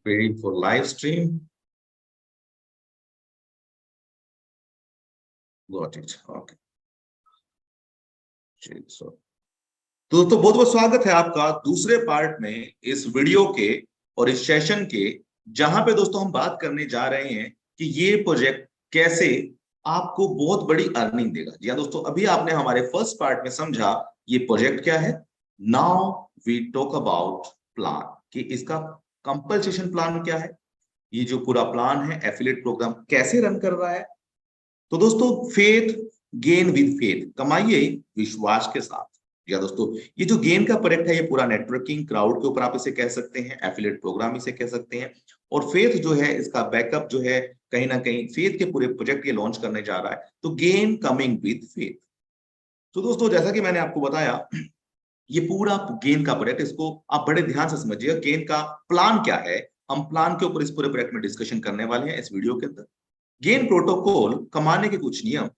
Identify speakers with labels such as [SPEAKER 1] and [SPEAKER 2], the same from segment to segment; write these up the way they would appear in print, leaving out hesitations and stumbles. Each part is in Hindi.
[SPEAKER 1] Preparing for live stream. Got it. Okay. तो दोस्तों बहुत बहुत स्वागत है आपका दूसरे पार्ट में इस वीडियो के और इस सेशन के, जहां पे दोस्तों हम बात करने जा रहे हैं कि ये प्रोजेक्ट कैसे आपको बहुत बड़ी अर्निंग देगा। जी हाँ दोस्तों, अभी आपने हमारे फर्स्ट पार्ट में समझा ये प्रोजेक्ट क्या है। Now we talk about plan कि इसका कंपनसेशन प्लान क्या है, ये जो पूरा प्लान है एफिलिएट प्रोग्राम कैसे रन कर रहा है। तो दोस्तों फेथ गेन विद फेथ, कमाइए विश्वास के साथ। या दोस्तों ये जो गेन का प्रोजेक्ट है ये पूरा नेटवर्किंग क्राउड के ऊपर आप इसे कह सकते हैं, एफिलिएट प्रोग्राम इसे कह सकते हैं। और फेथ जो है इसका बैकअप जो है कहीं ना कहीं फेथ के पूरे प्रोजेक्ट ये लॉन्च करने जा रहा है। तो गेन कमिंग विद फेथ। तो दोस्तों जैसा कि मैंने आपको बताया ये पूरा गेन का प्रोजेक्ट, इसको आप बड़े ध्यान से समझिएगा। गेन का प्लान क्या है, हम प्लान के ऊपर इस पूरे प्रोजेक्ट में डिस्कशन करने वाले हैं इस वीडियो के अंदर। गेन प्रोटोकॉल कमाने के कुछ नियम।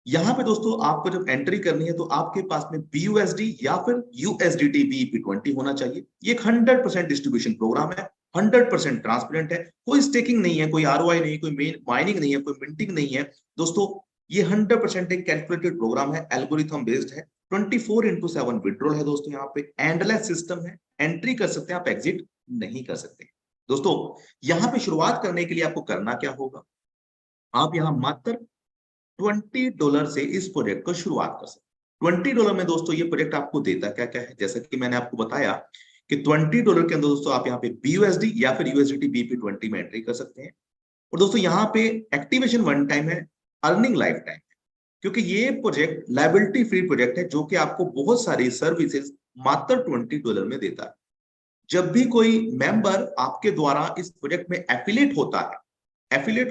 [SPEAKER 1] यहाँ पे दोस्तों आपको जब एंट्री करनी है तो आपके पास में BUSD या फिर USDT BEP20 होना चाहिए। ये एक 100% डिस्ट्रीब्यूशन प्रोग्राम है, 100% ट्रांसपेरेंट है, कोई स्टेकिंग नहीं है, कोई ROI नहीं, कोई माइनिंग नहीं है, कोई मिंटिंग नहीं है। दोस्तों ये 100% एक कैलकुलेटेड प्रोग्राम है, एल्गोरिथम बेस्ड है, 24/7 विड्रॉल है दोस्तों। यहाँ पे एंडलेस सिस्टम है, एंट्री कर सकते हैं आप, एग्जिट नहीं कर सकते। दोस्तों यहाँ पे शुरुआत करने के लिए आपको करना क्या होगा, आप यहाँ मात्र $20 से इस प्रोजेक्ट को शुरुआत कर सकते हैं। $20 में दोस्तों ये प्रोजेक्ट आपको देता क्या क्या है, जैसा कि मैंने आपको बताया कि $20 के अंदर दोस्तों आप यहाँ पे BUSD या फिर USDT BEP20 में एंट्री कर सकते हैं। और दोस्तों यहाँ पे एक्टिवेशन 1 टाइम है, अर्निंग लाइफ टाइम है, क्योंकि ये प्रोजेक्ट लायबिलिटी फ्री प्रोजेक्ट है जो कि आपको बहुत सारी सर्विसेज मात्र $20 में देता है। जब भी कोई मेंबर आपके द्वारा इस प्रोजेक्ट में एफिलिएट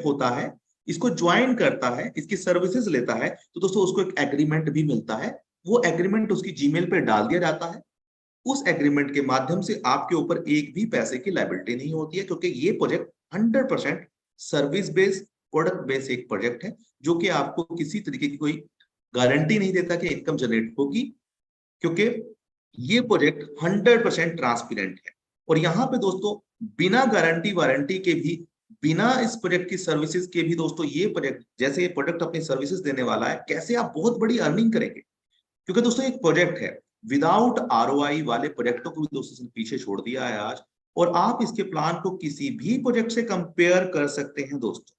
[SPEAKER 1] होता है, इसको ज्वाइन करता है, इसकी सर्विसेज लेता है, तो दोस्तों उसको एक एग्रीमेंट भी मिलता है। वो एग्रीमेंट उसकी जीमेल पे डाल दिया जाता है। उस एग्रीमेंट के माध्यम से आपके ऊपर एक भी पैसे की लायबिलिटी नहीं होती है, क्योंकि ये project 100% service based product based एक प्रोजेक्ट है, जो कि आपको किसी तरीके की कोई गारंटी नहीं देता कि इनकम जनरेट होगी, क्योंकि ये प्रोजेक्ट 100% ट्रांसपेरेंट है। और यहाँ पे दोस्तों बिना गारंटी वारंटी के भी, बिना इस प्रोजेक्ट की सर्विसेज के भी दोस्तों ये प्रोजेक्ट, जैसे ये प्रोजेक्ट अपनी सर्विसेज देने वाला है, कैसे आप बहुत बड़ी अर्निंग करेंगे। क्योंकि दोस्तों एक प्रोजेक्ट है, विदाउट ROI वाले प्रोजेक्टों को भी दोस्तों पीछे छोड़ दिया है आज, और आप इसके प्लान को किसी भी प्रोजेक्ट से कंपेयर कर सकते हैं दोस्तों।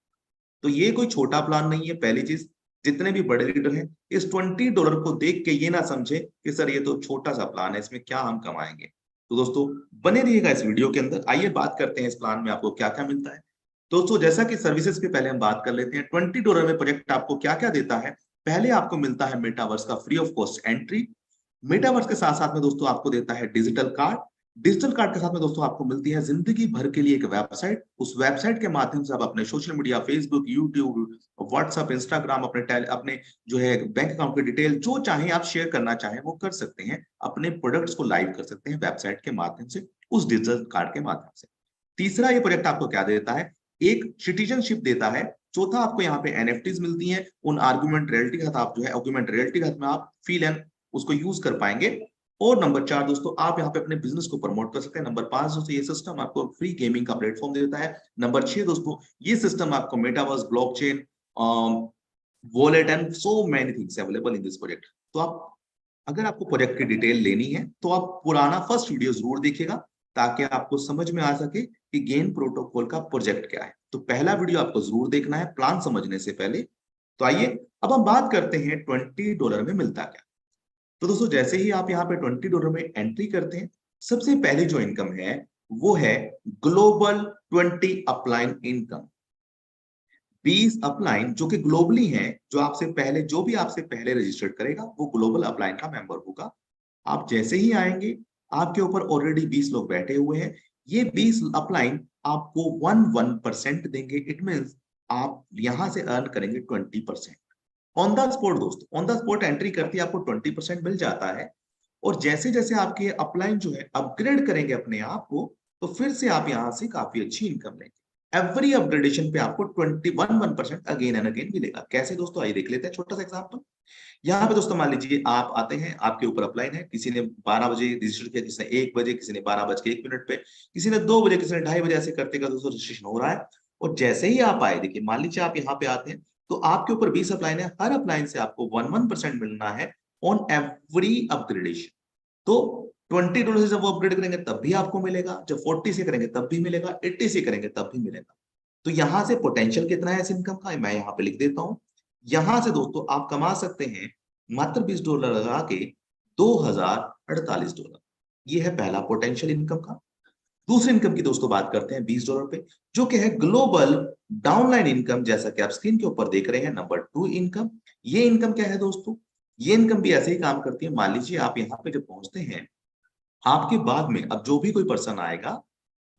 [SPEAKER 1] तो ये कोई छोटा प्लान नहीं है। पहली चीज, जितने भी बड़े लीडर हैं इस $20 को देख के ये ना समझे कि सर ये तो छोटा सा प्लान है, इसमें क्या हम कमाएंगे। तो दोस्तों बने रहिएगा इस वीडियो के अंदर। आइए बात करते हैं इस प्लान में आपको क्या क्या मिलता है। दोस्तों जैसा कि सर्विसेज के पहले हम बात कर लेते हैं, $20 में प्रोजेक्ट आपको क्या क्या देता है। पहले आपको मिलता है मेटावर्स का free of cost entry. Metaverse के साथ साथ में दोस्तों आपको देता है डिजिटल कार्ड। डिजिटल कार्ड के साथ में दोस्तों आपको मिलती है जिंदगी भर के लिए एक वेबसाइट। उस वेबसाइट के माध्यम से आप अपने social media, Facebook, YouTube, WhatsApp, Instagram, अपने जो है बैंक अकाउंट की डिटेल जो चाहे आप शेयर करना चाहें वो कर सकते हैं। अपने प्रोडक्ट्स को लाइव कर सकते हैं वेबसाइट के माध्यम से, उस डिजिटल कार्ड के माध्यम से। तीसरा ये प्रोजेक्ट आपको क्या देता है, एक सिटीजनशिप देता है। चौथा आपको यहाँ पे NFTs मिलती हैं, उन आर्गुमेंट रियलिटी के साथ आप जो है ऑगमेंट रियलिटी के साथ में आप फील एंड उसको यूज कर पाएंगे। और नंबर 4 दोस्तों आप यहाँ पे अपने बिजनेस को प्रमोट कर सकते हैं। नंबर 5 दोस्तों ये सिस्टम आपको फ्री गेमिंग का प्लेटफॉर्म देता है। नंबर 6 दोस्तों ये सिस्टम आपको metaverse, blockchain, wallet and so many things available in this project. तो आप, अगर आपको प्रोजेक्ट की डिटेल लेनी है तो आप पुराना फर्स्ट वीडियो जरूर देखिएगा, ताकि आपको समझ में आ सके कि गेन प्रोटोकॉल का प्रोजेक्ट क्या है। तो पहला वीडियो आपको जरूर देखना है प्लान समझने से पहले। तो आइए अब हम बात करते हैं $20 में मिलता क्या। तो दोस्तों जैसे ही आप यहाँ पे $20 में एंट्री करते हैं, सबसे पहले जो इनकम है वो है ग्लोबल 20 अपलाइन इनकम। 20 अपलाइन जो कि ग्लोबली हैं, जो भी आपसे पहले रजिस्टर्ड करेगा वो ग्लोबल अपलाइन का मेंबर होगा। आप जैसे ही आएंगे आपके ऊपर ऑलरेडी 20 लोग बैठे हुए हैं। ये 20 अपलाइन आपको 1% देंगे। इट मींस आप यहां से अर्न करेंगे 20% ऑन द स्पॉट। दोस्तों ऑन द स्पॉट एंट्री करती है आपको 20% मिल जाता है। और जैसे जैसे आपके अपलाइन जो है अपग्रेड करेंगे अपने आप को, तो फिर से आप यहां से काफी अच्छी इनकम लेंगे। एवरी अपग्रेडेशन पे आपको 21% अगेन एंड अगेन मिलेगा। कैसे दोस्तों, आइए देख लेते हैं छोटा सा एग्जांपल। यहाँ पे दोस्तों मान लीजिए आप आते हैं, आपके ऊपर अपलाइन है, किसी ने 12 बजे रजिस्टर किया, किसी ने 1 बजे, किसी ने 12 बज के 1 मिनट पे, किसी ने 2 बजे, किसी ने 2:30 बजे, ऐसे करते करते दोस्तों रजिस्ट्रेशन हो रहा है। और जैसे ही आप आए, देखिए मान लीजिए आप यहाँ पे आते हैं, तो आपके ऊपर 20 अपलाइन है, हर अपलाइन से आपको 1% मिलना है ऑन एवरी अपग्रेडेशन। तो $20 से जब वो अपग्रेड करेंगे तब भी आपको मिलेगा, जब 40 से करेंगे तब भी मिलेगा, 80 से करेंगे तब भी मिलेगा। तो यहां से पोटेंशियल कितना है इस इनकम का, मैं यहाँ पे लिख देता हूं। यहां से दोस्तों आप कमा सकते हैं मात्र $20 लगा के $2048। ये है पहला पोटेंशियल इनकम का। दूसरी इनकम की दोस्तों बात करते हैं $20 पे, जो कि है ग्लोबल डाउनलाइन इनकम, जैसा कि आप स्क्रीन के ऊपर देख रहे हैं, नंबर 2 इनकम। ये इनकम क्या है दोस्तों, ये इनकम भी ऐसे ही काम करती है। मान लीजिए आप यहाँ पे जब पहुंचते हैं, आपके बाद में अब जो भी कोई पर्सन आएगा,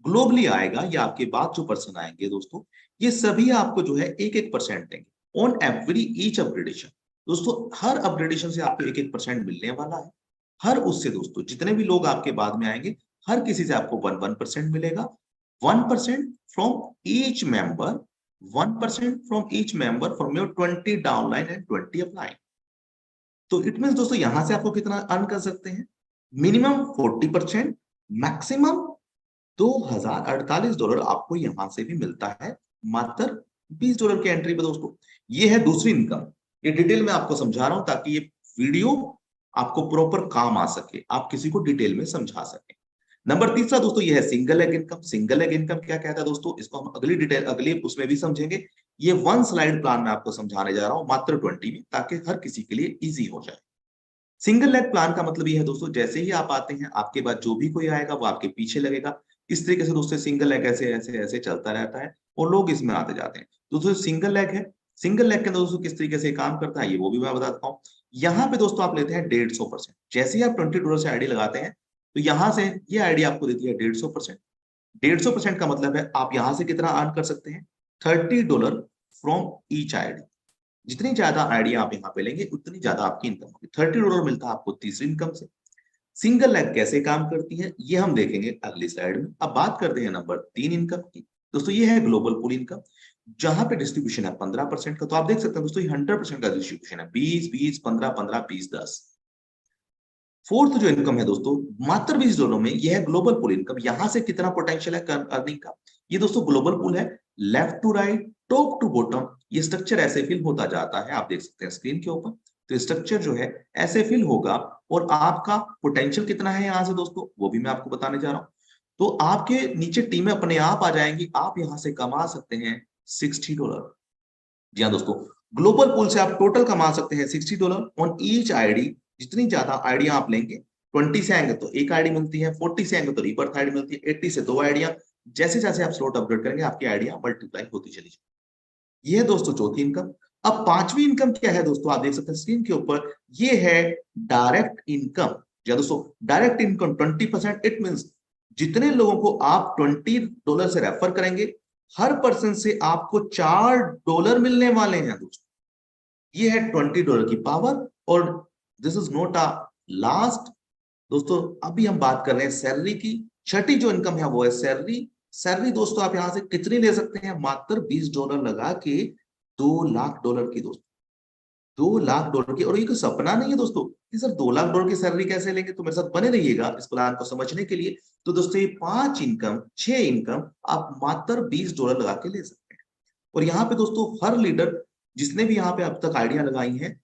[SPEAKER 1] ग्लोबली आएगा, या आपके बाद जो पर्सन आएंगे दोस्तों, ये सभी आपको जो है 1-1% देंगे ऑन एवरी ईच अपग्रेडेशन। दोस्तों हर अपग्रेडेशन से आपको 1-1% मिलने वाला है। हर उससे दोस्तों जितने भी लोग आपके बाद में आएंगे, हर किसी से आपको 1% मिलेगा। 1% from each member, 1% from each member from your 20 downline and 20 upline. तो इट मीन दोस्तों यहां से आपको कितना अर्न कर सकते हैं, मिनिमम 40%, मैक्सिमम $2048 आपको यहां से भी मिलता है मात्र $20 की एंट्री पे दोस्तों। ये है दूसरी इनकम। ये डिटेल में आपको समझा रहा हूं ताकि ये वीडियो आपको प्रॉपर काम आ सके, आप किसी को डिटेल में समझा सके। नंबर तीसरा दोस्तों ये है single leg income. Single leg income क्या कहता है दोस्तों, इसको हम अगली डिटेल अगले उसमें भी समझेंगे। ये 1 स्लाइड प्लान में आपको समझाने जा रहा हूं मात्र 20 में, ताकि हर किसी के लिए इजी हो जाए। सिंगल लेग प्लान का मतलब ये है दोस्तों, जैसे ही आप आते हैं, आपके बाद जो भी कोई आएगा वो आपके पीछे लगेगा। इस तरीके से दोस्तों सिंगल लेग ऐसे ऐसे ऐसे चलता रहता है और लोग इसमें आते जाते हैं। दोस्तों सिंगल लेग है, सिंगल लेग के अंदर दोस्तों किस तरीके से काम करता है ये वो भी मैं बताता हूँ। यहाँ पे दोस्तों आप लेते हैं 150%। जैसे ही आप $20 से आईडी लगाते हैं, तो यहाँ से ये आईडी आपको देती है 150%। 150% का मतलब है आप यहाँ से कितना अर्न कर सकते हैं, $30 फ्रॉम ईच आईडी। जितनी ज्यादा आईडिया आप यहाँ पे लेंगे, उतनी ज्यादा आपकी इनकम होगी। $30 मिलता है आपको तीसरी इनकम से। सिंगल लेग कैसे काम करती है ये हम देखेंगे अगली स्लाइड में। अब बात करते हैं नंबर 3 इनकम की। दोस्तों ये है ग्लोबल पूल इनकम, जहां पे डिस्ट्रीब्यूशन है 15% का। तो आप देख सकते हैं दोस्तों ये 100% का डिस्ट्रीब्यूशन है, 20-20, 15-15, 20-10। फोर्थ जो इनकम है दोस्तों मात्र $20 में, यह है ग्लोबल पूल इनकम। यहां से कितना पोटेंशियल है अर्निंग का, ये दोस्तों ग्लोबल पूल है। Left to right, top to bottom, ये स्ट्रक्चर ऐसे फिल होता जाता है, आप देख सकते हैं स्क्रीन के ऊपर। तो स्ट्रक्चर जो है ऐसे फिल होगा, और आपका पोटेंशियल कितना है यहाँ से दोस्तों, वो भी मैं आपको बताने जा रहा हूँ। तो आपके नीचे टीमें अपने आप आ जाएंगी, आप यहाँ से कमा सकते हैं $60। जी हाँ दोस्तों, ग्लोबल पूल से आप टोटल कमा सकते हैं $60 ऑन ईच आईडी। जितनी ज्यादा आईडिया आप लेंगे, 20 से आएंगे तो एक आईडी मिलती है, 40 से आएंगे तो रीबर्थ आईडी मिलती है, 80 से 2 आईडिया। जैसे जैसे आप स्लॉट अपग्रेड करेंगे, आपकी आईडिया मल्टीप्लाई होती चली जाएगी। ये है दोस्तों चौथी इनकम। अब पांचवी इनकम क्या है दोस्तों, आप देख सकते हैं स्क्रीन के ऊपर, ये है डायरेक्ट इनकम। या दोस्तों डायरेक्ट इनकम 20%, इट मीन जितने लोगों को आप $20 से रेफर करेंगे, हर पर्सन से आपको $4 मिलने वाले हैं दोस्तों। ये है $20 की पावर। और this is not a last दोस्तों, अभी हम बात कर रहे हैं सैलरी की। छठी जो इनकम है वो है सैलरी। सैलरी दोस्तों आप यहां से कितनी ले सकते हैं, मात्र $20 लगा के $2 लाख की दोस्तों, $2 लाख की। और ये कोई सपना नहीं है दोस्तों कि सर $2 लाख की सैलरी कैसे लेंगे, तो मेरे साथ बने रहिएगा इस प्लान को समझने के लिए। तो दोस्तों ये 5 इनकम, 6 इनकम आप मात्र $20 लगा के ले सकते हैं। और यहाँ पे दोस्तों हर लीडर जिसने भी यहाँ पे अब तक आइडिया लगाई है,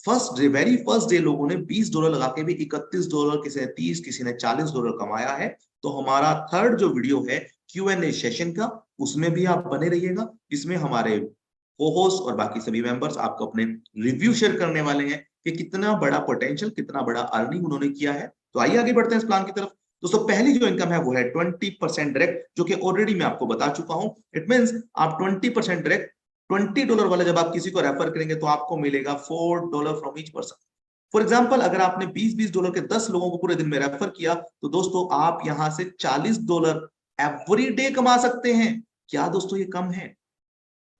[SPEAKER 1] first day, very first day लोगों ने $20 लगा के भी $31, किसी ने 30, किसी ने $40 कमाया है। तो हमारा थर्ड जो वीडियो है Q&A सेशन का, उसमें भी आप बने रहिएगा। इसमें हमारे को-होस्ट और बाकी सभी मेंबर्स आपको अपने रिव्यू शेयर करने वाले हैं कि कितना बड़ा पोटेंशियल, कितना बड़ा अर्निंग उन्होंने किया है। तो आइए आगे बढ़ते हैं इस प्लान की तरफ। दोस्तों पहली जो इनकम है वो है 20% डायरेक्ट, जो कि ऑलरेडी मैं आपको बता चुका हूं। इट मींस आप 20% डायरेक्ट, $20 वाला जब आप किसी को रेफर करेंगे तो आपको मिलेगा $4 from each person. For example अगर आपने $20-20 के 10 लोगों को पूरे दिन में रेफर किया, तो दोस्तों आप यहां से $40 एवरी डे कमा सकते हैं। क्या दोस्तों ये कम है?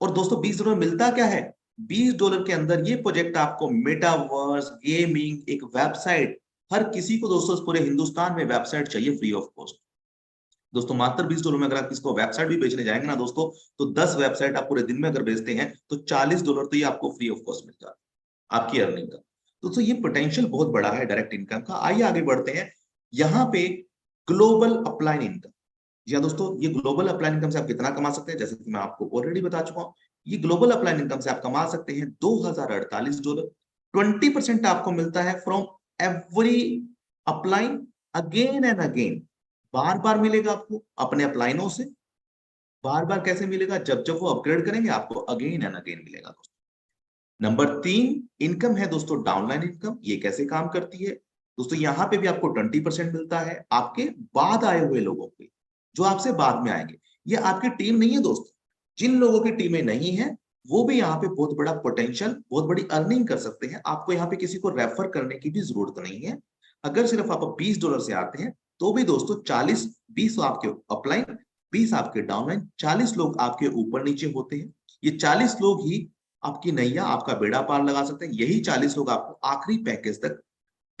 [SPEAKER 1] और दोस्तों $20 मिलता क्या है, $20 के अंदर ये प्रोजेक्ट आपको मेटावर्स, गेमिंग, एक वेबसाइट, हर किसी को दोस्तों पूरे हिंदुस्तान में वेबसाइट चाहिए फ्री ऑफ कॉस्ट। दोस्तों मात्र $20 में अगर आप किसको वेबसाइट भी बेचने जाएंगे ना दोस्तों, तो 10 वेबसाइट आप पूरे दिन में अगर बेचते हैं तो $40 तो ये आपको फ्री ऑफ कॉस्ट मिल जाता है। आपकी अर्निंग का। दोस्तों ये पोटेंशियल बहुत बड़ा है डायरेक्ट इनकम का। आइए आगे बढ़ते हैं। यहाँ पे ग्लोबल अपलाइन इनकम, जी हाँ दोस्तों, ये ग्लोबल अपलाइन इनकम से आप कितना कमा सकते हैं, जैसे कि मैं आपको ऑलरेडी बता चुका हूँ। ये ग्लोबल अपलाइन इनकम से आप कमा सकते हैं $2048। 20% आपको मिलता है from every upline, again and again, बार बार मिलेगा आपको अपने अपलाइनों से। बार बार कैसे मिलेगा, जब जब वो अपग्रेड करेंगे आपको अगेन एंड अगेन मिलेगा दोस्तों। नंबर 3 इनकम है दोस्तों डाउनलाइन इनकम। ये कैसे काम करती है दोस्तों, यहाँ पे भी आपको 20% मिलता है आपके बाद आए हुए लोगों पे, जो आपसे बाद में आएंगे। ये आपकी टीम नहीं है दोस्तों, जिन लोगों की टीमें नहीं है वो भी यहाँ पे बहुत बड़ा पोटेंशियल, बहुत बड़ी अर्निंग कर सकते हैं। आपको यहाँ पे किसी को रेफर करने की भी जरूरत नहीं है। अगर सिर्फ आप $20 से आते हैं तो भी दोस्तों 20 आपके अपलाइन, 20 आपके डाउनलाइन, 40 लोग आपके ऊपर नीचे होते हैं। ये 40 लोग ही आपकी नैया, आपका बेड़ा पार लगा सकते हैं। यही 40 लोग आपको आखिरी पैकेज तक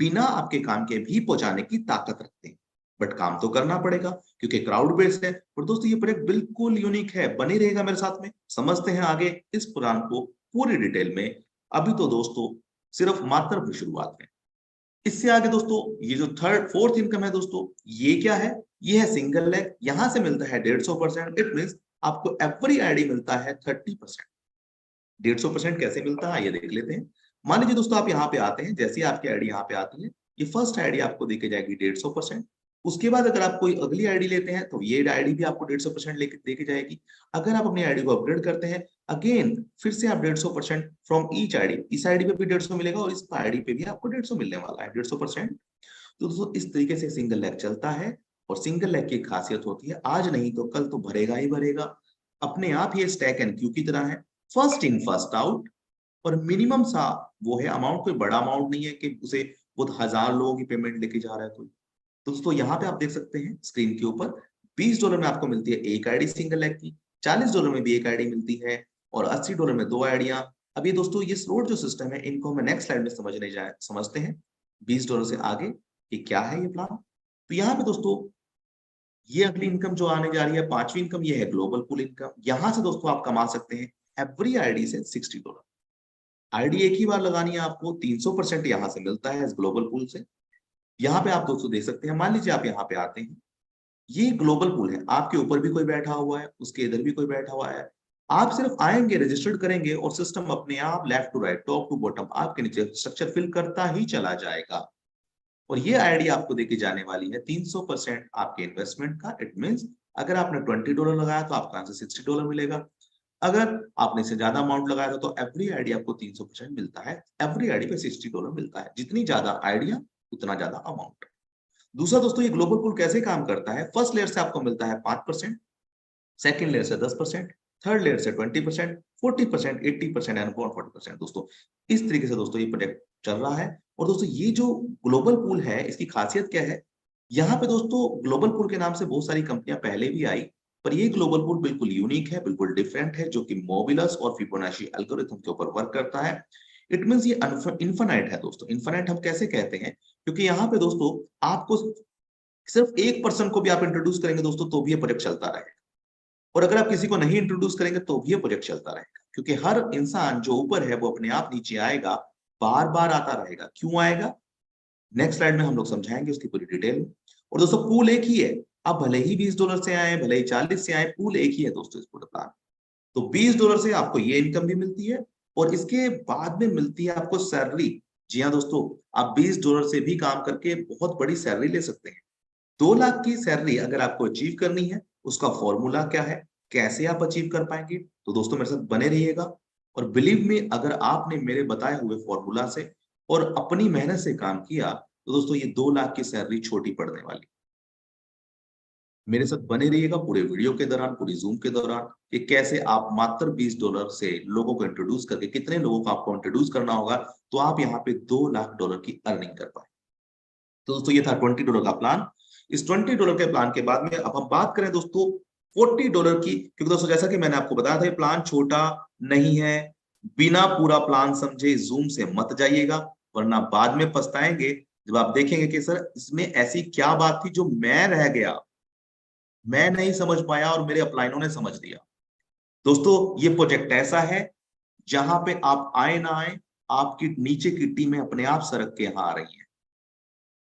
[SPEAKER 1] बिना आपके काम के भी पहुंचाने की ताकत रखते हैं। बट काम तो करना पड़ेगा क्योंकि क्राउड बेस्ड है। और दोस्तों ये प्रोजेक्ट बिल्कुल यूनिक है, बने रहेगा मेरे साथ में। समझते हैं आगे इस प्लान को पूरी डिटेल में। अभी तो दोस्तों सिर्फ मात्र शुरुआत है। इससे आगे दोस्तों ये जो थर्ड फोर्थ इनकम है दोस्तों, ये क्या है, ये है सिंगल लेग। यहां से मिलता है 150%। इट मीन आपको एवरी आईडी मिलता है 30%। 150% कैसे मिलता है ये देख लेते हैं। मान लीजिए दोस्तों आप यहाँ पे आते हैं, जैसे ही आपकी आईडी यहाँ पे आती है, ये फर्स्ट आईडी आपको देके जाएगी 150%। उसके बाद अगर आप कोई अगली आईडी लेते हैं तो ये आईडी भी आपको 150% लेके देके जाएगी। अगर आप अपनी आईडी को अपग्रेड करते हैं, अगेन फिर से आप 150% फ्रॉम ईच आईडी, इस आईडी पे भी 150 मिलेगा और इस आईडी पे भी आपको 150 मिलने वाला है, 150%। तो दोस्तों इस तरीके से सिंगल लेग चलता है। और सिंगल लेग की खासियत होती है, आज नहीं तो कल तो भरेगा ही भरेगा। अपने आप ही स्टैक एंड क्यू की तरह है, फर्स्ट इन फर्स्ट आउट। और मिनिमम सा वो है अमाउंट, कोई बड़ा अमाउंट नहीं है कि उसे बहुत हजार लोगों की पेमेंट लेके जा रहा है कोई। दोस्तों यहाँ पे आप देख सकते हैं स्क्रीन के ऊपर, $20 में आपको मिलती है एक आईडी सिंगल लेग की, $40 में भी एक आईडी मिलती है, और $80 में 2 आईडियां। अब ये दोस्तों ये स्लोट जो सिस्टम है, इनको हमें नेक्स्ट स्लाइड में समझते हैं $20 से आगे कि क्या है ये प्लान। तो यहाँ पे दोस्तों ये अगली इनकम जो आने जा रही है, पांचवी इनकम, ये है ग्लोबल पूल इनकम। यहां से दोस्तों आप कमा सकते हैं एवरी आईडी से $60। आईडी एक ही बार लगानी है आपको, 300% यहाँ से मिलता है इस ग्लोबल पूल से। यहाँ पे आप दोस्तों देख सकते हैं, मान लीजिए आप यहाँ पे आते हैं, ये ग्लोबल पूल है, आपके ऊपर भी कोई बैठा हुआ है, उसके इधर भी कोई बैठा हुआ है। आप सिर्फ आएंगे, रजिस्टर्ड करेंगे और सिस्टम अपने आप left to right, top to bottom आपके नीचे स्ट्रक्चर फिल करता ही चला जाएगा। और ये आईडी आपको देके जाने वाली है 300% आपके इन्वेस्टमेंट का। इट मींस अगर आपने $20 लगाया तो आपको यहाँ से $60 मिलेगा। अगर आपने इससे ज्यादा अमाउंट लगाया था तो एवरी आईडी आपको 300% मिलता है। एवरी आईडी पे $60 मिलता है। जितनी ज्यादा आइडिया उतना ज्यादा अमाउंट। दूसरा दोस्तों ये ग्लोबल पूल कैसे काम करता है, फर्स्ट लेयर से आपको मिलता है 5%, सेकंड लेयर से 10%, थर्ड लेयर से 20%, 40%, 80% एंड 40%। दोस्तों इस तरीके से दोस्तों ये प्रोजेक्ट चल रहा है। और दोस्तों ये जो ग्लोबल पूल है, इसकी खासियत क्या है, यहाँ पे दोस्तों ग्लोबल पूल के नाम से बहुत सारी कंपनियां पहले भी आई, पर ये ग्लोबल पूल बिल्कुल यूनिक है, बिल्कुल डिफरेंट है, जो कि मोबिलस और फिबोनाची एल्गोरिथम के ऊपर वर्क करता है। इट मींस ये इन्फिनाइट है दोस्तों। इन्फिनाइट हम कैसे कहते हैं, क्योंकि यहाँ पे दोस्तों आपको सिर्फ एक पर्सन को भी आप इंट्रोड्यूस करेंगे दोस्तों तो भी ये प्रोजेक्ट चलता रहेगा। और अगर आप किसी को नहीं इंट्रोड्यूस करेंगे तो भी ये प्रोजेक्ट चलता रहेगा, क्योंकि हर इंसान जो ऊपर है वो अपने आप नीचे आएगा, बार बार आता रहेगा। क्यों आएगा, नेक्स्ट स्लाइड में हम लोग समझाएंगे उसकी पूरी डिटेल। और दोस्तों पूल एक ही है, आप भले ही $20 से आए, भले ही 40 से आए, पूल एक ही है दोस्तों इस पूरे प्लान। तो $20 से आपको ये इनकम भी मिलती है और इसके बाद में मिलती है आपको सैलरी। जी हाँ दोस्तों, आप $20 से भी काम करके बहुत बड़ी सैलरी ले सकते हैं। 2 लाख की सैलरी अगर आपको अचीव करनी है, उसका फॉर्मूला क्या है, कैसे आप अचीव कर पाएंगे, तो दोस्तों मेरे साथ बने रहिएगा। और बिलीव में अगर आपने मेरे बताए हुए फॉर्मूला से और अपनी मेहनत से काम किया तो दोस्तों ये 2 लाख की सैलरी छोटी पड़ने वाली। मेरे साथ बने रहिएगा पूरे वीडियो के दौरान, पूरी जूम के दौरान, कि कैसे आप मात्र $20 से लोगों को इंट्रोड्यूस करके, कितने लोगों को आपको इंट्रोड्यूस करना होगा तो आप यहाँ पे $2 लाख की अर्निंग कर पाए। तो दोस्तों ये था $20 का प्लान। इस $20 के प्लान के बाद में अब हम बात करें दोस्तों $40 की, क्योंकि दोस्तों जैसा कि मैंने आपको बताया था ये प्लान छोटा नहीं है। बिना पूरा प्लान समझे जूम से मत जाइएगा, वरना बाद में पछताएंगे जब आप देखेंगे कि सर इसमें ऐसी क्या बात थी जो मैं रह गया, मैं नहीं समझ पाया और मेरे अपलाइनों ने समझ लिया। दोस्तों ये प्रोजेक्ट ऐसा है जहां पे आप आए ना आए, आपकी नीचे की टीमें अपने आप सरक के यहाँ आ रही हैं।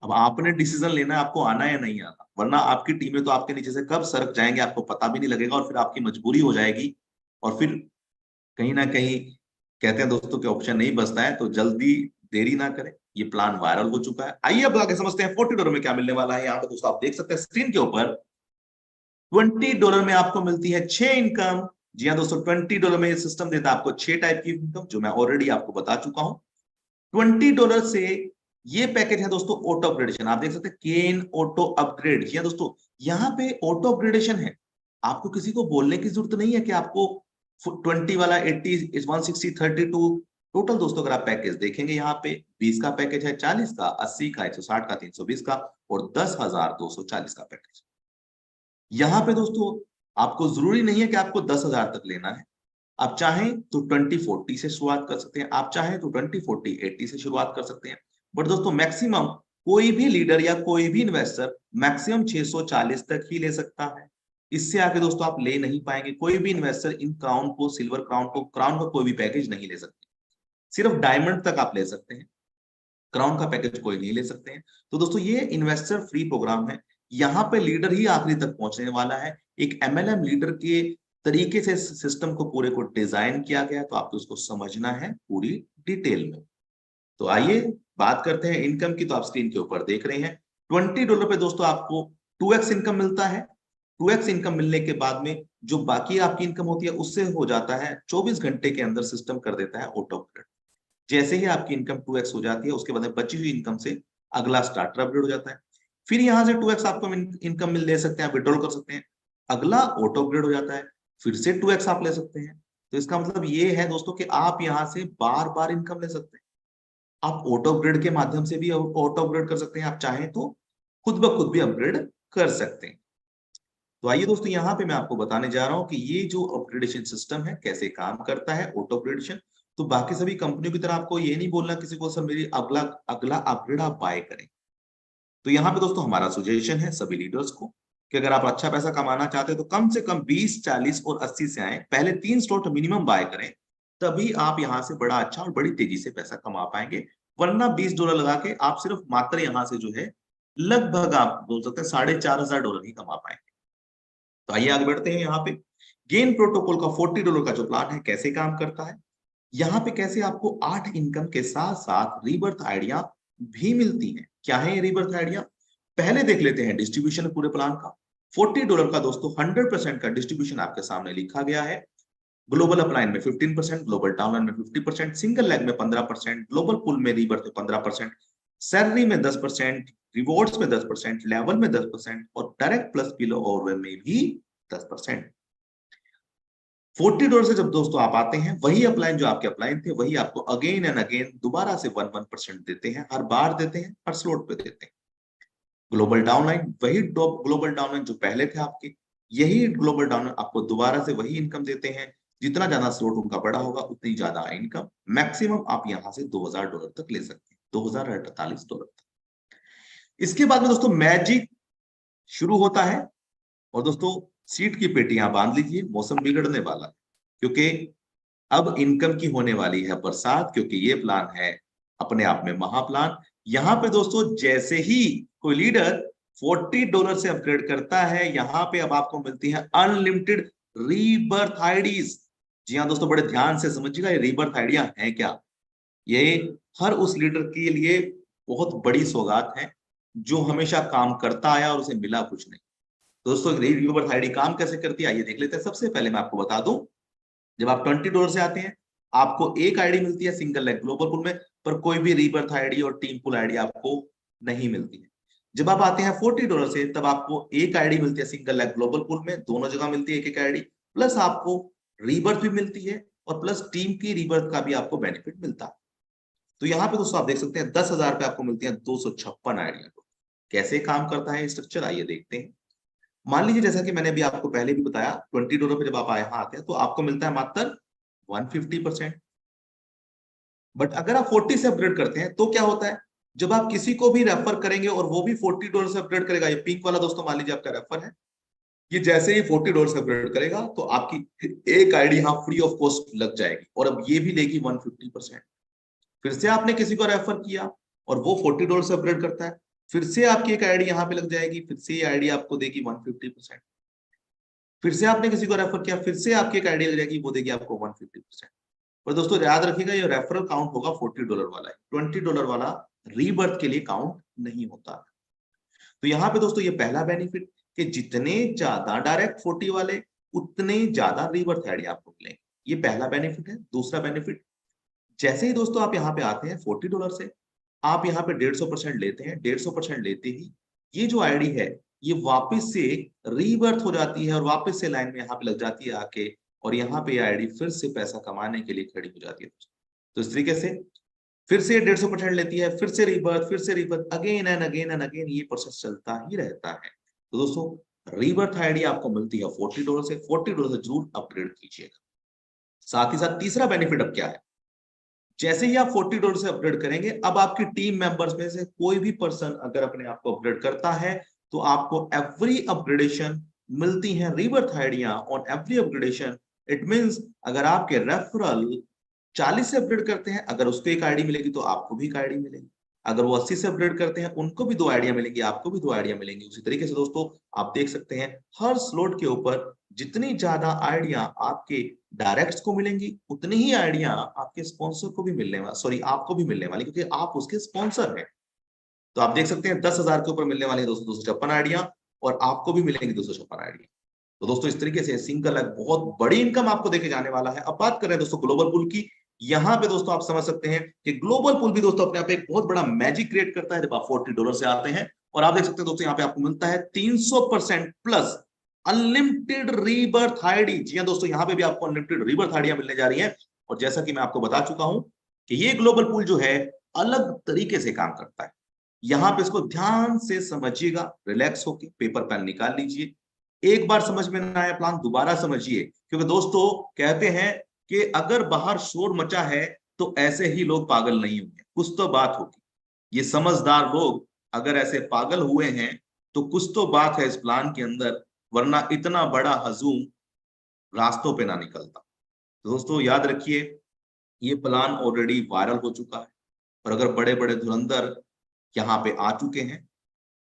[SPEAKER 1] अब आपने डिसीजन लेना है आपको आना है या नहीं आना, वरना आपकी टीमें तो आपके नीचे से कब सरक जाएंगे आपको पता भी नहीं लगेगा, और फिर आपकी मजबूरी हो जाएगी, और फिर कहीं ना कहीं कहते हैं दोस्तों कि ऑप्शन नहीं बचता है, तो जल्दी देरी ना करें। ये प्लान वायरल हो चुका है। आइए अब आगे समझते हैं $40 में क्या मिलने वाला है। यहाँ पे दोस्तों आप देख सकते हैं स्क्रीन के ऊपर, $20 में आपको मिलती है 6 इनकम। जी हाँ दोस्तों, $20 में सिस्टम देता है आपको 6 टाइप की इनकम, जो मैं ऑलरेडी आपको बता चुका हूं। $20 से ये पैकेज है दोस्तों ऑटो अपग्रेडेशन। आप देख सकते हैं केन ऑटो अपग्रेड। जी हाँ दोस्तों, यहाँ पे ऑटो अपग्रेडेशन है। आपको किसी को बोलने की जरूरत नहीं है कि आपको 20 वाला 80 160 32 टोटल। दोस्तों अगर आप पैकेज देखेंगे, यहाँ पे 20 का पैकेज है, 40 का, 80 का, 160 का, 320 का और 10,240 का पैकेज। यहाँ पे दोस्तों आपको जरूरी नहीं है कि आपको 10,000 तक लेना है। आप चाहें तो 2040 से शुरुआत कर सकते हैं, आप चाहें तो 2040 80 से शुरुआत कर सकते हैं। बट दोस्तों मैक्सिमम कोई भी लीडर या कोई भी इन्वेस्टर मैक्सिमम 640 तक ही ले सकता है। इससे आगे दोस्तों आप ले नहीं पाएंगे। कोई भी इन्वेस्टर इन क्राउन को, सिल्वर क्राउन को, क्राउन का कोई भी पैकेज नहीं ले सकते। सिर्फ डायमंड तक आप ले सकते हैं, क्राउन का पैकेज कोई नहीं ले सकते हैं। तो दोस्तों ये इन्वेस्टर फ्री प्रोग्राम है। यहाँ पे लीडर ही आखिरी तक पहुंचने वाला है। एक एमएलएम लीडर के तरीके से सिस्टम को पूरे को डिजाइन किया गया है, तो आपको उसको समझना है पूरी डिटेल में। तो आइए बात करते हैं इनकम की। तो आप स्क्रीन के ऊपर देख रहे हैं $20 पे दोस्तों आपको 2x इनकम मिलता है। 2x इनकम मिलने के बाद में जो बाकी आपकी इनकम होती है उससे हो जाता है 24 घंटे के अंदर सिस्टम कर देता है ऑटो अपग्रेड। जैसे ही आपकी इनकम 2x हो जाती है, उसके बाद में बची हुई इनकम से अगला स्टार्टर अपग्रेड हो जाता है। फिर यहां से 2x आपको इनकम मिल ले सकते हैं, आप विड्रॉल कर सकते हैं, अगला ऑटो अपग्रेड हो जाता है, फिर से 2x आप ले सकते हैं। तो इसका मतलब ये है दोस्तों कि आप यहां से बार बार इनकम ले सकते हैं। आप ऑटो अपग्रेड के माध्यम से भी ऑटो अपग्रेड कर सकते हैं, आप चाहें तो खुद ब खुद भी अपग्रेड कर सकते हैं। तो आइए दोस्तों, यहाँ पे मैं आपको बताने जा रहा हूँ कि ये जो अपग्रेडेशन सिस्टम है कैसे काम करता है, ऑटो अपग्रेडेशन। तो बाकी सभी कंपनियों की तरह आपको ये नहीं बोलना किसी को, सर मेरी अगला अगला अपग्रेड आप बाय करें। तो यहाँ पे दोस्तों हमारा सुजेशन है सभी लीडर्स को कि अगर आप अच्छा पैसा कमाना चाहते हैं तो कम से कम 20, 40 और 80 से आए, पहले 3 स्लॉट मिनिमम बाय करें, तभी आप यहाँ से बड़ा अच्छा और बड़ी तेजी से पैसा कमा पाएंगे। वरना $20 लगा के आप सिर्फ मात्र यहाँ से जो है लगभग आप बोल सकते हैं $4,500 ही कमा पाएंगे। तो आइए आगे बढ़ते हैं। यहाँ पे गेन प्रोटोकॉल का $40 का जो प्लान है कैसे काम करता है, यहाँ पे कैसे आपको 8 इनकम के साथ साथ रीबर्थ आइडिया भी मिलती है। क्या है ये रीबर्थ आइडिया, पहले देख लेते हैं डिस्ट्रीब्यूशन पूरे प्लान का। $40 का दोस्तों 100% का डिस्ट्रीब्यूशन आपके सामने लिखा गया है। ग्लोबल अपलाइन में 15%, ग्लोबल डाउनलाइन में 50%, सिंगल लेग में 15%, ग्लोबल पुल में रीबर्थ में 15%, सैलरी में 10%, रिवॉर्ड्स में 10%, लेवल में 10% और डायरेक्ट प्लस पिलो ओवर में भी 10%। $40 से जब दोस्तों आप आते हैं, वही अपलाइन जो आपके अपलाइन थे वही आपको अगेन एंड अगेन दोबारा से 1% देते हैं, हर बार देते हैं, हर स्लॉट पे देते हैं। ग्लोबल डाउनलाइन वही ग्लोबल डाउनलाइन जो पहले थे आपके, यही ग्लोबल डाउनलाइन आपको दोबारा से वही इनकम देते हैं। जितना ज्यादा स्लॉट उनका बड़ा होगा उतनी ज्यादा इनकम। मैक्सिमम आप यहां से $2,000 तक ले सकते हैं, $2,048 तक। इसके बाद में दोस्तों मैजिक शुरू होता है। और दोस्तों सीट की पेटियां बांध लीजिए, मौसम बिगड़ने वाला है, क्योंकि अब इनकम की होने वाली है बरसात, क्योंकि ये प्लान है अपने आप में महाप्लान। यहाँ पे दोस्तों जैसे ही कोई लीडर $40 से अपग्रेड करता है, यहाँ पे अब आपको मिलती है अनलिमिटेड रीबर्थ आईडीज। जी हाँ दोस्तों, बड़े ध्यान से समझिएगा ये रीबर्थ आइडिया है क्या। ये हर उस लीडर के लिए बहुत बड़ी सौगात है जो हमेशा काम करता आया और उसे मिला कुछ नहीं। दोस्तों रीबर्थ आईडी काम कैसे करती है आइए देख लेते हैं। सबसे पहले मैं आपको बता दूं, जब आप $20 से आते हैं, आपको एक आईडी मिलती है सिंगल लेग ग्लोबल पुल में, पर कोई भी रीबर्थ आईडी और टीम पुल आईडी आपको नहीं मिलती है। जब आप आते हैं $40 से, तब आपको एक आईडी मिलती है सिंगल लेग ग्लोबल पुल में, दोनों जगह मिलती है एक एक आईडी, प्लस आपको रीबर्थ भी मिलती है और प्लस टीम की रीबर्थ का भी आपको बेनिफिट मिलता है। तो यहाँ पे दोस्तों आप देख सकते हैं 10,000 पे आपको मिलती है 256 आईडिया। कैसे काम करता है स्ट्रक्चर आइए देखते हैं। मान लीजिए जैसा कि मैंने अभी आपको पहले भी बताया, $20 पे जब आप यहाँ आते हैं तो आपको मिलता है मात्र 150%। बट अगर आप 40 से अपग्रेड करते हैं तो क्या होता है, जब आप किसी को भी रेफर करेंगे और वो भी $40 से अपग्रेड करेगा, ये पिंक वाला दोस्तों मान लीजिए आपका रेफर है, ये जैसे ही $40 से अपग्रेड करेगा तो आपकी एक आईडी यहाँ फ्री ऑफ कॉस्ट लग जाएगी और अब ये भी लेगी 150%। फिर से आपने किसी को रेफर किया और वो $40 से अपग्रेड करता है, फिर से आपकी एक आईडी यहाँ पे लग जाएगी, फिर से ये आईडी आपको देगी 150%। फिर से आपने किसी को रेफर किया, फिर से आपकी एक आईडी लग जाएगी, वो देगी आपको 150%। पर दोस्तों याद रखिएगा, ये रेफरल काउंट होगा $40 वाला है, $20 वाला रीबर्थ के लिए काउंट नहीं होता। तो यहाँ पे दोस्तों ये पहला बेनिफिट कि जितने ज्यादा डायरेक्ट 40 वाले उतने ज्यादा रीबर्थ आईडी आपको मिलेंगे, ये पहला बेनिफिट है। दूसरा बेनिफिट, जैसे ही दोस्तों आप यहाँ पे आते हैं $40 से, आप यहाँ पे 150% लेते हैं, 150% लेते ही ये जो आईडी है ये वापस से रीबर्थ हो जाती है और वापस से लाइन में यहाँ पे लग जाती है आके, और यहाँ पे आईडी फिर से पैसा कमाने के लिए खड़ी हो जाती है। तो इस तरीके से फिर से 150% लेती है, फिर से रीबर्थ, अगेन एंड अगेन ये प्रोसेस चलता ही रहता है। तो दोस्तों रीबर्थ आईडी आपको मिलती है $40 से, $40 से जरूर अपग्रेड कीजिएगा। साथ ही साथ तीसरा बेनिफिट अब क्या है, जैसे ही आप $40 से अपग्रेड करेंगे, अब आपकी टीम मेंबर्स में से कोई भी पर्सन अगर अपने आप को अपग्रेड करता है तो आपको एवरी अपग्रेडेशन मिलती है rebirth idea on every upgradation. It means अगर आपके रेफरल 40 से अपग्रेड करते हैं, अगर उसको एक आईडी मिलेगी तो आपको भी एक आईडी मिलेगी। अगर वो 80 से अपग्रेड करते हैं, उनको भी 2 आइडिया मिलेंगी, आपको भी 2 आइडिया मिलेंगी। उसी तरीके से दोस्तों आप देख सकते हैं हर स्लॉट के ऊपर जितनी ज्यादा आइडिया आपके डायरेक्ट्स को मिलेंगी, उतनी ही आइडिया आपके स्पॉन्सर को भी मिलने वाली, सॉरी आपको भी मिलने वाली, क्योंकि आप उसके स्पॉन्सर हैं। तो आप देख सकते हैं 10,000 के ऊपर मिलने वाली है दोस्तों 256 आइडिया, और आपको भी मिलेंगी 256 आइडिया। तो दोस्तों इस तरीके से सिंगल एक बहुत बड़ी इनकम आपको देके जाने वाला है। अब बात कर रहे हैं दोस्तों ग्लोबल पूल की। यहाँ पे दोस्तों आप समझ सकते हैं कि ग्लोबल पूल भी दोस्तों अपने आप एक बहुत बड़ा मैजिक क्रिएट करता है जब आप $40 से आते हैं। और आप देख सकते हैं दोस्तों यहाँ पे आपको मिलता है 300% प्लस अनलिमिटेड रीबर्थ आईडी। जी हाँ दोस्तों, यहाँ पे भी आपको अनलिमिटेड रीबर्थ आईडियां मिलने जा रही है। और जैसा कि मैं आपको बता चुका हूं कि ये ग्लोबल पूल जो है अलग तरीके से काम करता है। यहाँ पे इसको ध्यान से समझिएगा, रिलैक्स होके पेपर पेन निकाल लीजिए। एक बार समझ में ना आया प्लान दोबारा समझिए, क्योंकि दोस्तों कहते हैं कि अगर बाहर शोर मचा है तो ऐसे ही लोग पागल नहीं होंगे, कुछ तो बात होगी। ये समझदार लोग अगर ऐसे पागल हुए हैं तो कुछ तो बात है इस प्लान के अंदर, वरना इतना बड़ा हजूम रास्तों पे ना निकलता। तो दोस्तों याद रखिए, ये प्लान ऑलरेडी वायरल हो चुका है, और अगर बड़े बड़े धुरंधर यहाँ पे आ चुके हैं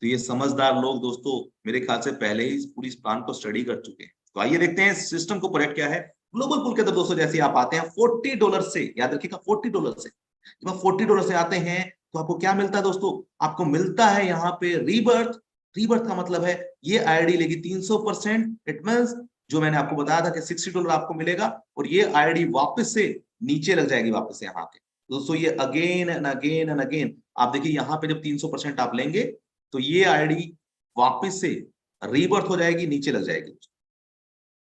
[SPEAKER 1] तो ये समझदार लोग दोस्तों मेरे ख्याल से पहले ही पूरी इस प्लान को स्टडी कर चुके हैं। तो आइए देखते हैं सिस्टम को करेक्ट क्या है। ग्लोबल पूल के अंदर दोस्तों जैसे आप आते हैं $40 से, याद रखिएगा $40 से, जब आप $40 से आते हैं तो आपको क्या मिलता है दोस्तों, आपको मिलता है यहाँ पे रीबर्थ। रीबर्थ का मतलब है ये आईडी लेगी 300%। इट मींस जो मैंने आपको बताया था कि $60 आपको मिलेगा, और ये आईडी वापस से नीचे लग जाएगी, वापस से यहाँ के। दोस्तों ये अगेन एंड अगेन आप देखिए, यहाँ पे जब 300% आप लेंगे तो ये आईडी वापस से रीबर्थ हो जाएगी, नीचे लग जाएगी।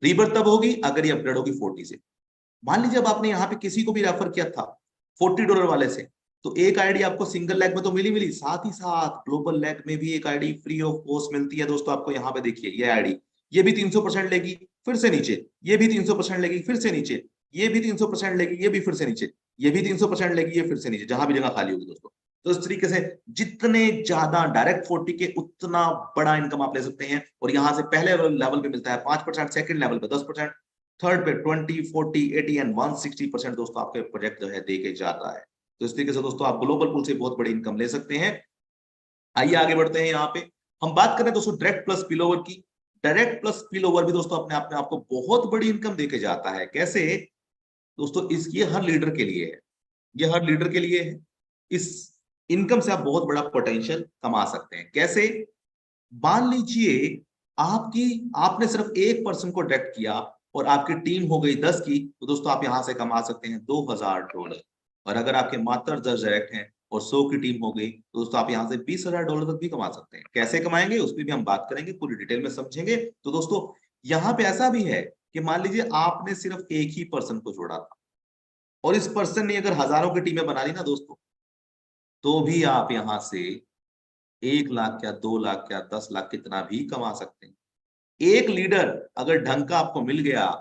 [SPEAKER 1] रीबर्थ तब होगी अगर ये अपग्रेड होगी 40 से। मान लीजिए अब आपने यहाँ पे किसी को भी रेफर किया था $40 वाले से, तो एक आईडी आपको सिंगल लेग में तो मिली, साथ ही साथ ग्लोबल लेग में भी एक आईडी फ्री ऑफ कॉस्ट मिलती है। दोस्तों आपको यहाँ पे देखिए ये आईडी, ये भी 300% लेगी, फिर से नीचे, ये भी 300% लेगी, फिर से नीचे, ये भी 300% लेगी, ये भी फिर से नीचे, ये भी 300% लेगी, ये फिर से नीचे, जहां भी जगह खाली होगी दोस्तों। तो इस तरीके से जितने ज्यादा डायरेक्ट 40 के उतना बड़ा इनकम आप ले सकते हैं। और यहां से पहले लेवल पे मिलता है 5%, सेकंड लेवल पे 10%, थर्ड पे 20, 40, 80 एंड 160% दोस्तों आपके प्रोजेक्ट जो है दे के जाता है। तो इस तरीके से दोस्तों आप ग्लोबल पूल से बहुत बड़ी इनकम ले सकते हैं। आइए आगे बढ़ते हैं। यहाँ पे हम बात करें दोस्तों डायरेक्ट प्लस स्पिल ओवर की। डायरेक्ट प्लस स्पिल ओवर भी दोस्तों अपने आप में आपको बहुत बड़ी इनकम देके जाता है। कैसे दोस्तों, इस ये हर लीडर के लिए है, ये हर लीडर के लिए है। इस इनकम से आप बहुत बड़ा पोटेंशियल कमा सकते हैं। कैसे, मान लीजिए आपकी आपने सिर्फ एक पर्सन को डायरेक्ट किया और आपकी टीम हो गई 10 की, तो दोस्तों आप यहां से कमा सकते हैं $2000। और अगर आपके मात्र 10 डायरेक्ट हैं और 100 की टीम हो गई तो दोस्तों आप यहां से $20,000 तक भी कमा सकते हैं। कैसे कमाएंगे उस पर भी हम बात करेंगे, पूरी डिटेल में समझेंगे। तो दोस्तों यहाँ पे ऐसा भी है कि मान लीजिए आपने सिर्फ एक ही पर्सन को जोड़ा था, और इस पर्सन ने अगर हजारों की टीमें बना ली ना दोस्तों, तो भी आप यहां से 1 लाख क्या, 2 लाख क्या, 10 लाख कितना भी कमा सकते हैं। एक लीडर अगर ढंग का आपको मिल गया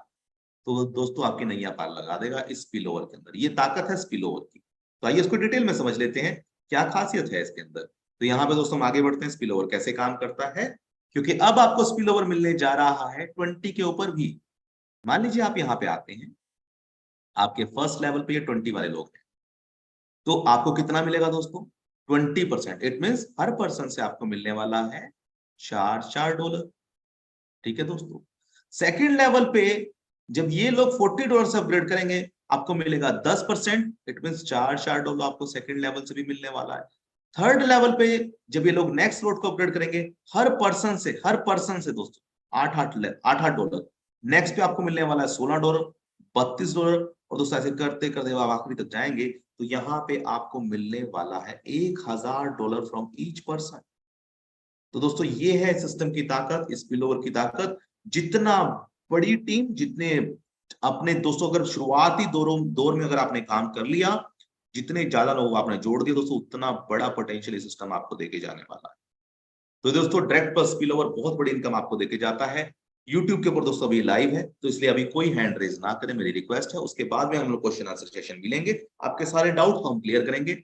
[SPEAKER 1] तो दोस्तों आपकी नैया पार लगा देगा इस स्पिल ओवर के अंदर। ये ताकत है स्पिल ओवर की। तो आइए इसको डिटेल में समझ लेते हैं क्या खासियत है इसके अंदर। तो यहाँ पे दोस्तों हम आगे बढ़ते हैं, स्पिल ओवर कैसे काम करता है, क्योंकि अब आपको स्पिल ओवर मिलने जा रहा है 20 के ऊपर भी। मान लीजिए आप यहाँ पे आते हैं, आपके फर्स्ट लेवल पे ये 20 वाले लोग हैं, तो आपको कितना मिलेगा दोस्तों? 20%। इट मीन्स हर पर्सन से आपको मिलने वाला है $4 ठीक है दोस्तों। सेकेंड लेवल पे जब ये लोग $40 से अपग्रेड करेंगे, आपको मिलेगा 10%। इट मीन्स $4 आपको सेकेंड लेवल से भी मिलने वाला है। थर्ड लेवल पे जब ये लोग नेक्स्ट स्लॉट को अपग्रेड करेंगे, हर पर्सन से दोस्तों आठ डॉलर। नेक्स्ट पे आपको मिलने वाला है $16, $32, और दोस्तों ऐसे करते करते आप आखिरी तक जाएंगे तो यहाँ पे आपको मिलने वाला है $1000 फ्रॉम ईच पर्सन। तो दोस्तों ये है सिस्टम की ताकत, स्पिलओवर की ताकत। जितना बड़ी टीम, जितने अपने दोस्तों, अगर शुरुआती दौर में अगर आपने काम कर लिया, जितने ज्यादा लोग आपने जोड़ दिए दोस्तों, उतना बड़ा पोटेंशियल सिस्टम आपको देके जाने वाला है। तो दोस्तों डायरेक्ट पर स्पिलओवर बहुत बड़ी इनकम आपको देके जाता है। यूट्यूब के ऊपर दोस्तों अभी लाइव है, तो इसलिए अभी कोई हैंड रेज ना करें, मेरी रिक्वेस्ट है। उसके बाद में हम लोग क्वेश्चन आंसर सेशन मिलेंगे, आपके सारे डाउट हम क्लियर करेंगे।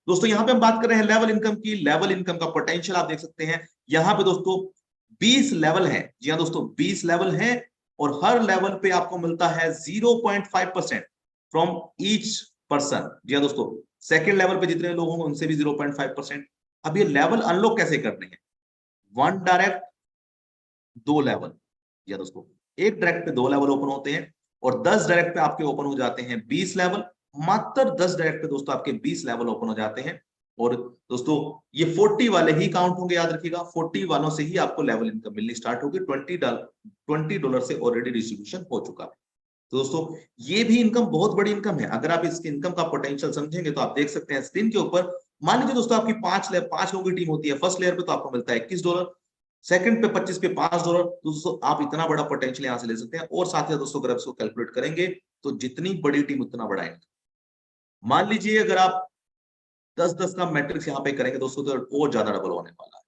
[SPEAKER 1] दोस्तों यहाँ पे हम बात कर रहे हैं लेवल इनकम की। लेवल इनकम का पोटेंशियल आप देख सकते हैं यहाँ पे दोस्तों 20 लेवल है। जी हाँ दोस्तों 20 लेवल है, और हर लेवल पे आपको मिलता है 0.5% फ्रॉम ईच पर्सन। जी हाँ दोस्तों, सेकेंड लेवल पे जितने लोग होंगे उनसे भी 0.5%। अब ये लेवल अनलॉक कैसे करने हैं? 1 डायरेक्ट, 2 लेवल। या दोस्तों एक डायरेक्ट पे 2 लेवल ओपन होते हैं, और 10 डायरेक्ट पे आपके ओपन हो जाते हैं 20 लेवल। मात्र 10 डायरेक्ट पे दोस्तों आपके 20 लेवल ओपन हो जाते हैं। और दोस्तों ये 40 वाले ही काउंट होंगे, याद रखिएगा। 40 वालों से ही आपको लेवल इनकम मिलनी स्टार्ट होगी। $20 से ऑलरेडी डिस्ट्रीब्यूशन हो चुका है। तो दोस्तों ये भी इनकम बहुत बड़ी इनकम है। अगर आप इसके इनकम का पोटेंशियल समझेंगे तो आप देख सकते हैं स्क्रीन के ऊपर। मान लीजिए दोस्तों आपकी 5 लोगों की टीम होती है। फर्स्ट लेयर पे तो आपको मिलता है $21, सेकंड पे 25 पे $5। दोस्तों आप इतना बड़ा पोटेंशियल यहां से ले सकते हैं। और साथ ही दोस्तों अगर आप इसको कैलकुलेट करेंगे तो जितनी बड़ी टीम उतना बड़ा इनकम। मान लीजिए अगर आप 10-10 का मैट्रिक्स यहाँ पे करेंगे दोस्तों, तो और ज्यादा डबल होने वाला है।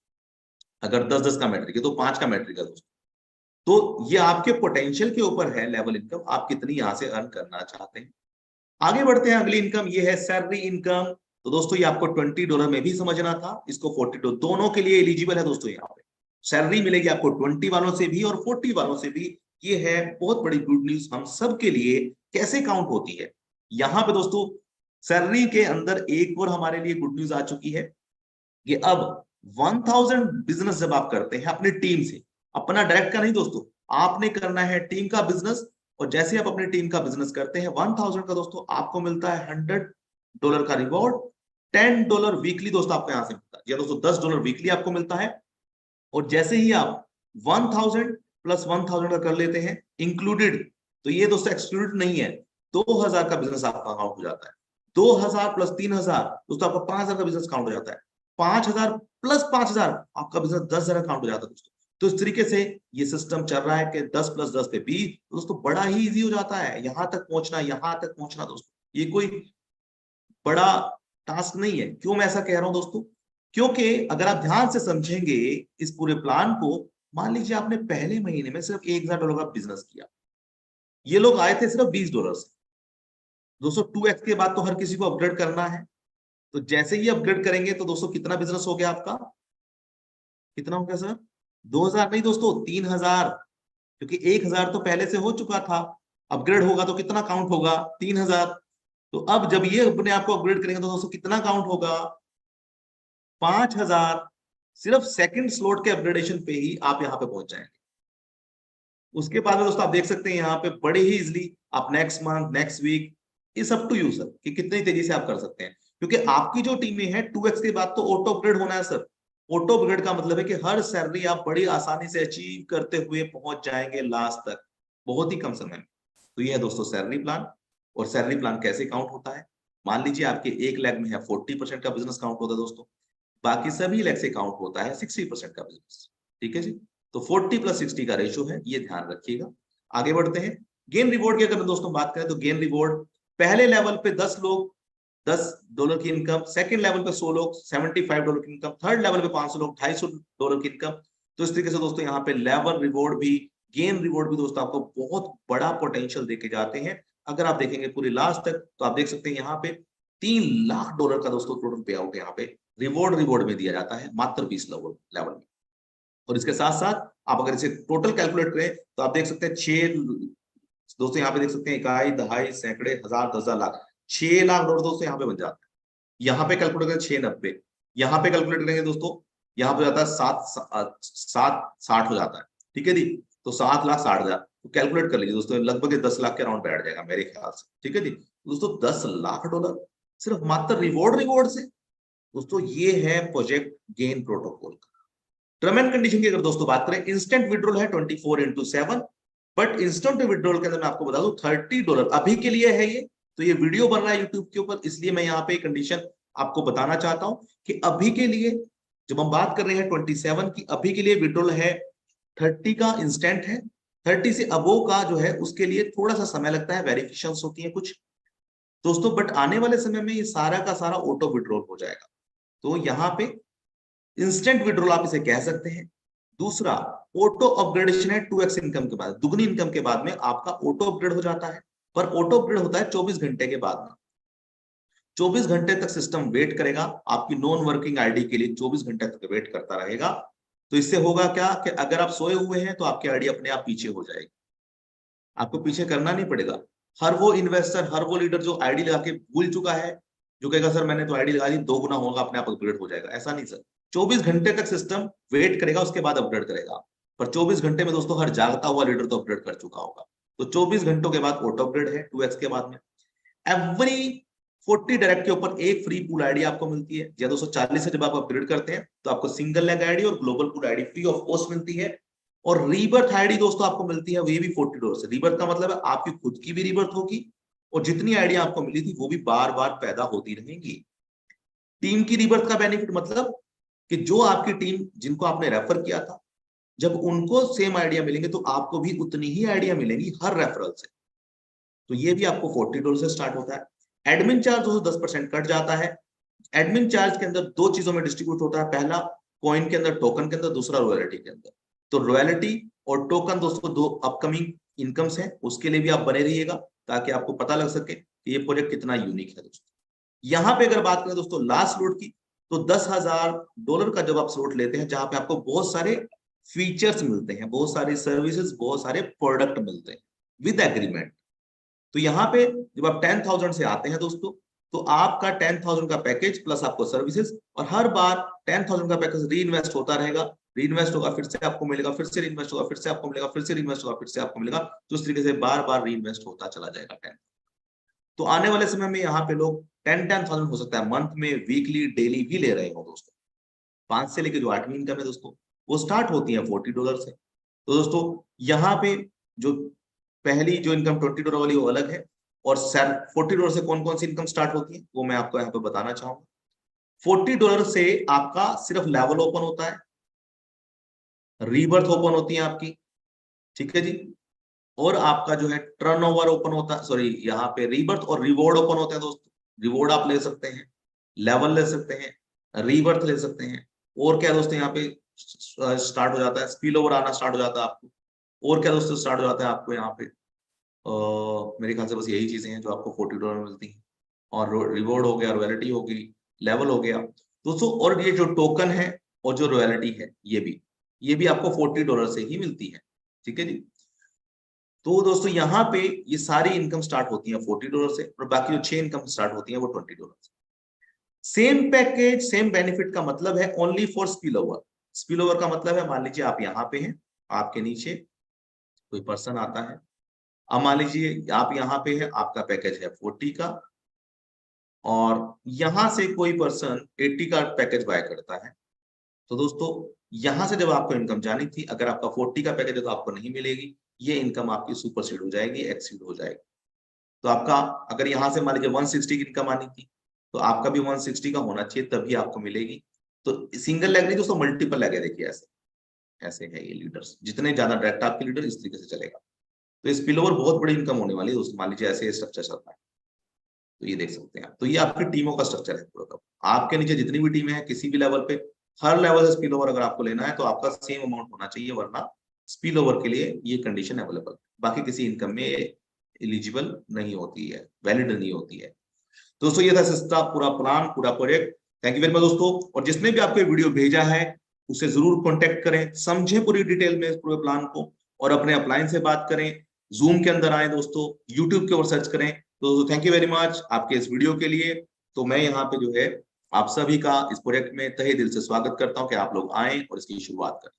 [SPEAKER 1] अगर 10-10 का मैट्रिक है तो 5 का मैट्रिक है दोस्तों। तो ये आपके पोटेंशियल के ऊपर है लेवल इनकम, आप कितनी यहां से अर्न करना चाहते हैं। आगे बढ़ते हैं। अगली इनकम ये है सैलरी इनकम। तो दोस्तों ये आपको $20 में भी समझना था, इसको 42 दोनों के लिए एलिजिबल है दोस्तों। यहाँ पे सैलरी मिलेगी आपको 20 वालों से भी और 40 वालों से भी। ये है बहुत बड़ी गुड न्यूज हम सब के लिए। कैसे काउंट होती है यहाँ पे दोस्तों? सैलरी के अंदर एक और हमारे लिए गुड न्यूज आ चुकी है कि अब 1000 बिजनेस जब आप करते हैं अपनी टीम से, अपना डायरेक्ट का नहीं दोस्तों, आपने करना है टीम का बिजनेस। और जैसे आप अपनी टीम का बिजनेस करते हैं 1000 का दोस्तों आपको मिलता है $100 का रिवॉर्ड। $10 वीकली दोस्तों आपको यहां से मिलता है। या दोस्तों $10 वीकली आपको मिलता है। और जैसे ही आप 1000 प्लस 1000 का कर लेते हैं इंक्लूडेड, तो ये दोस्तों एक्सक्लूडेड नहीं है, 2000 का बिजनेस आपका काउंट हो जाता है। 2000 प्लस 3000 दोस्तों आपका 5000 का बिजनेस काउंट हो जाता है। 5000 प्लस 5000 आपका बिजनेस 10,000 काउंट हो जाता है दोस्तों। तो इस तरीके से ये सिस्टम चल रहा है कि 10 प्लस 10 पे 20। दोस्तों बड़ा ही इजी हो जाता है यहां तक पहुंचना दोस्तों। ये कोई बड़ा टास्क नहीं है। क्यों मैं ऐसा कह रहा हूं दोस्तों? क्योंकि अगर आप ध्यान से समझेंगे इस पूरे प्लान को, मान लीजिए आपने पहले महीने में सिर्फ $1000 का बिजनेस किया, ये लोग आए थे सिर्फ $20 से। दोस्तों 2x के बाद तो हर किसी को अपग्रेड करना है। तो जैसे ही अपग्रेड करेंगे तो दोस्तों कितना बिजनेस हो गया आपका? कितना हो गया सर? 2000 नहीं दोस्तों, 3000। क्योंकि 1000 तो पहले से हो चुका था। अपग्रेड होगा तो कितना काउंट होगा? 3000। तो अब जब ये अपने आप को अपग्रेड करेंगे तो दोस्तों कितना काउंट होगा? 5000। सिर्फ सेकंड स्लॉट के अपग्रेडेशन पे ही आप यहाँ पे पहुंच जाएंगे। उसके बाद में दोस्तों आप देख सकते हैं यहाँ पे बड़े ही इजिली आप next month, next week, it's up to you sir कि कितनी तेजी से आप कर सकते हैं। क्योंकि आपकी जो टीमें हैं 2x के बाद तो ऑटो अपग्रेड होना है सर। ऑटो अपग्रेड का मतलब है कि हर सैलरी आप बड़ी आसानी से अचीव करते हुए पहुंच जाएंगे लास्ट तक, बहुत ही कम समय में। तो ये है दोस्तों सैलरी प्लान। और सैलरी प्लान कैसे काउंट होता है? मान लीजिए आपके एक लेग में है 40% का बिजनेस काउंट होता है दोस्तों, बाकी सभी लेग से काउंट होता है 60% का बिजनेस। ठीक है जी। तो 40 प्लस 60 का रेशियो है, ये ध्यान रखिएगा। आगे बढ़ते हैं। गेन रिवॉर्ड की अगर दोस्तों बात करें तो गेन रिवॉर्ड पहले लेवल पे 10 लोग $10 की इनकम, सेकंड लेवल पे 100 लोग $75 की इनकम, थर्ड लेवल पे 500 लोग $250 की इनकम। तो इस तरीके से दोस्तों यहाँ पे लेवल रिवॉर्ड भी, गेन रिवॉर्ड भी दोस्तों आपको बहुत बड़ा पोटेंशियल देके जाते हैं। अगर आप देखेंगे पूरी लास्ट तक तो आप देख सकते हैं यहाँ पे $3 लाख का दोस्तों टोटल पे आउट यहाँ पे रिवॉर्ड में दिया जाता है मात्र 20 लेवल में। और इसके साथ साथ आप अगर इसे टोटल कैलकुलेट करें तो आप देख सकते हैं 6 दोस्तों यहाँ पे देख सकते हैं, इकाई, दहाई, सैकड़े, हजार, 10,000, लाख, $6 लाख दोस्तों यहाँ पे बन जाता है। यहाँ पे कैलकुलेट करें 690, यहाँ पे कैलकुलेट करेंगे दोस्तों, यहाँ पे जाता है 760 हो जाता है, ठीक है जी। तो 7,60,000 तो कैलकुलेट कर लीजिए दोस्तों, लगभग 10 लाख के अराउंड बैठ जाएगा मेरे ख्याल से, ठीक है जी। दोस्तों $10 लाख सिर्फ मात्र रिवॉर्ड से। दोस्तों ये है प्रोजेक्ट गेन प्रोटोकॉल का टर्म एंड कंडीशन की। अगर दोस्तों बात करें, इंस्टेंट विड्रॉल है 24x7, बट इंस्टेंट विड्रॉल के अंदर मैं आपको बता दूं $30 अभी के लिए है ये। तो ये वीडियो बन रहा है यूट्यूब के ऊपर, इसलिए मैं यहाँ पे कंडीशन आपको बताना चाहता हूं कि अभी के लिए जब हम बात कर रहे हैं 27 की, अभी के लिए विड्रॉल है 30 का इंस्टेंट है। 30 से अबो का जो है उसके लिए थोड़ा सा समय लगता है, वेरिफिकेशन होती है कुछ दोस्तों, बट आने वाले समय में ये सारा का सारा ऑटो विड्रॉल हो जाएगा। तो यहाँ पे इंस्टेंट विड्रॉल आप इसे कह सकते हैं। दूसरा, ऑटो अपग्रेडेशन है 2x इनकम के बाद, दुगनी इनकम के बाद में आपका ऑटो अपग्रेड हो जाता है, पर ऑटो अपग्रेड होता है 24 घंटे के बाद में। 24 घंटे तक सिस्टम वेट करेगा आपकी नॉन वर्किंग आईडी के लिए, 24 घंटे तक वेट करता रहेगा। तो इससे होगा क्या कि अगर आप सोए हुए हैं तो आपकी आईडी अपने आप पीछे हो जाएगी, आपको पीछे करना नहीं पड़ेगा। हर वो इन्वेस्टर, हर वो लीडर जो आईडी लगा के भूल चुका है, जो कहेगा सर मैंने तो आईडी लगा दी, 2 गुना होगा, अपने आप अपग्रेड हो जाएगा, ऐसा नहीं सर। 24 घंटे तक सिस्टम वेट करेगा, उसके बाद अपग्रेड करेगा। पर 24 घंटे में दोस्तों हर जागता हुआ लीडर तो अपग्रेड कर चुका होगा। तो 24 घंटों के बाद ऑटो अपग्रेड है 2x के बाद में। एवरी 40 डायरेक्ट के ऊपर एक फ्री पूल आईडी आपको मिलती है। या 240 से जब आप अपग्रेड करते हैं तो आपको सिंगल लेग आईडी और global pool ID free of cost मिलती है। और रीबर्थ आईडी दोस्तों आपको मिलती है, वो भी $40 से। रीबर्थ का मतलब है आपकी खुद की भी रीबर्थ होगी, और जितनी आईडी आपको मिली थी वो भी बार बार पैदा होती रहेंगी। टीम की रीबर्थ का बेनिफिट मतलब कि जो आपकी टीम जिनको आपने रेफर किया था, जब उनको सेम आइडिया मिलेंगे तो आपको भी उतनी ही आइडिया मिलेंगी हर रेफरल से। तो ये भी आपको $40 से स्टार्ट होता है। एडमिन चार्ज दोस्तों 10% कट जाता है। एडमिन चार्ज के अंदर 2 चीजों में डिस्ट्रीब्यूट होता है, पहला कॉइन के अंदर, टोकन के अंदर, दूसरा रॉयल्टी के अंदर। तो रॉयल्टी और टोकन दोस्तों 2 अपकमिंग इनकम्स हैं, उसके लिए भी आप बने रहिएगा ताकि आपको पता लग सके कि ये प्रोजेक्ट कितना यूनिक है दोस्तों। यहाँ पे अगर बात करें दोस्तों लास्ट स्लॉट की, तो $10,000 का जब आप स्लॉट लेते हैं, जहां पे आपको बहुत सारे फीचर्स मिलते हैं, बहुत सारी सर्विसेज, बहुत सारे प्रोडक्ट मिलते हैं विद एग्रीमेंट। तो यहाँ पे जब आप 10,000 से आते हैं दोस्तों, तो आपका 10,000 का पैकेज प्लस आपको सर्विसेज, और हर बार 10,000 का पैकेज री इन्वेस्ट होता रहेगा। री इन्वेस्ट होगा, फिर से आपको मिलेगा, फिर से री इन्वेस्ट होगा, फिर से आपको मिलेगा, फिर से री इन्वेस्ट होगा, फिर से आपको मिलेगा। तो इस तरीके से बार बार री इन्वेस्ट होता चला जाएगा 10। तो आने वाले समय में यहाँ पे लोग 10,000 हो सकता है मंथ में, वीकली, डेली भी ले रहे हो दोस्तों। 5 से लेकर जो 8वीं इनकम है दोस्तों, वो स्टार्ट होती है $40 से। तो दोस्तों यहाँ पे जो पहली जो इनकम $20 वाली वो अलग है, और सर $40 से कौन कौन सी इनकम स्टार्ट होती है वो मैं आपको यहाँ पे बताना चाहूंगा। $40 से आपका सिर्फ लेवल ओपन होता है, रीबर्थ ओपन होती है आपकी, ठीक है जी, और आपका जो है टर्नओवर ओपन होता है, सॉरी यहाँ पे रीबर्थ और रिवॉर्ड ओपन होते हैं दोस्तों। रिवॉर्ड आप ले सकते हैं, लेवल ले सकते हैं, रीबर्थ ले सकते हैं, और क्या दोस्तों यहाँ पे स्टार्ट हो जाता है, स्पिल ओवर आना स्टार्ट हो जाता है आपको। और क्या दोस्तों स्टार्ट हो जाता है आपको यहाँ पे, मेरे ख्याल से बस यही चीजें हैं जो आपको $40 में मिलती हैं। और रिवॉर्ड हो गया, रॉयल्टी होगी, लेवल हो गया दोस्तों, और ये जो टोकन है और जो रॉयल्टी है ये भी आपको $40 से ही मिलती है, ठीक है जी। तो दोस्तों यहाँ पे ये सारी इनकम स्टार्ट होती है $40 से, और बाकी जो 6 इनकम स्टार्ट होती है वो $20 से। सेम पैकेज सेम बेनिफिट का मतलब है only for spill over. Spill over का मतलब है, मान लीजिए आप यहाँ पे हैं, आपके नीचे कोई पर्सन आता है, अब मान लीजिए आप यहाँ पे है, आपका पैकेज है 40 का, और यहां से कोई पर्सन 80 का पैकेज बाय करता है। तो दोस्तों यहां से जब आपको इनकम जानी थी, अगर आपका 40 का पैकेज है तो आपको नहीं मिलेगी, ये इनकम आपकी सुपरसीड हो जाएगी, एक्सीड हो जाएगी। तो आपका अगर यहाँ से मान लीजिए 160 की इनकम आनी थी, तो आपका भी 160 का होना चाहिए, तभी आपको मिलेगी। तो सिंगल लेग नहीं दोस्तों, मल्टीपल लेग है। देखिए ऐसे ऐसे है ये लीडर्स, जितने ज्यादा डायरेक्ट आपके लीडर, इस तरीके से चलेगा। तो इस स्पिल ओवर बहुत बड़ी इनकम होने वाली है दोस्तों। मान लीजिए ऐसे स्ट्रक्चर चल रहा है, तो ये देख सकते हैं आप। तो ये आपकी टीमों का स्ट्रक्चर है पूरा का। आपके नीचे जितनी भी टीमें हैं, किसी भी लेवल पे, हर लेवल से स्पिल ओवर अगर आपको लेना है तो आपका सेम अमाउंट होना चाहिए, वरना स्पिल ओवर के लिए ये कंडीशन अवेलेबल, बाकी किसी इनकम में एलिजिबल नहीं होती है, वैलिड नहीं होती है। दोस्तों ये था सस्ता पूरा प्लान, पूरा project. Thank you very much दोस्तों। और जिसने भी आपको वीडियो भेजा है उसे जरूर कांटेक्ट करें, समझें पूरी डिटेल में इस पूरे प्लान को, और अपने अपलाइन से बात करें। जूम के अंदर आए दोस्तों, यूट्यूब के ऊपर सर्च करें। तो थैंक यू वेरी मच आपके इस वीडियो के लिए। तो मैं यहाँ पे जो है आप सभी का इस प्रोजेक्ट में तहे दिल से स्वागत करता हूँ कि आप लोग आए और इसकी शुरुआत करें।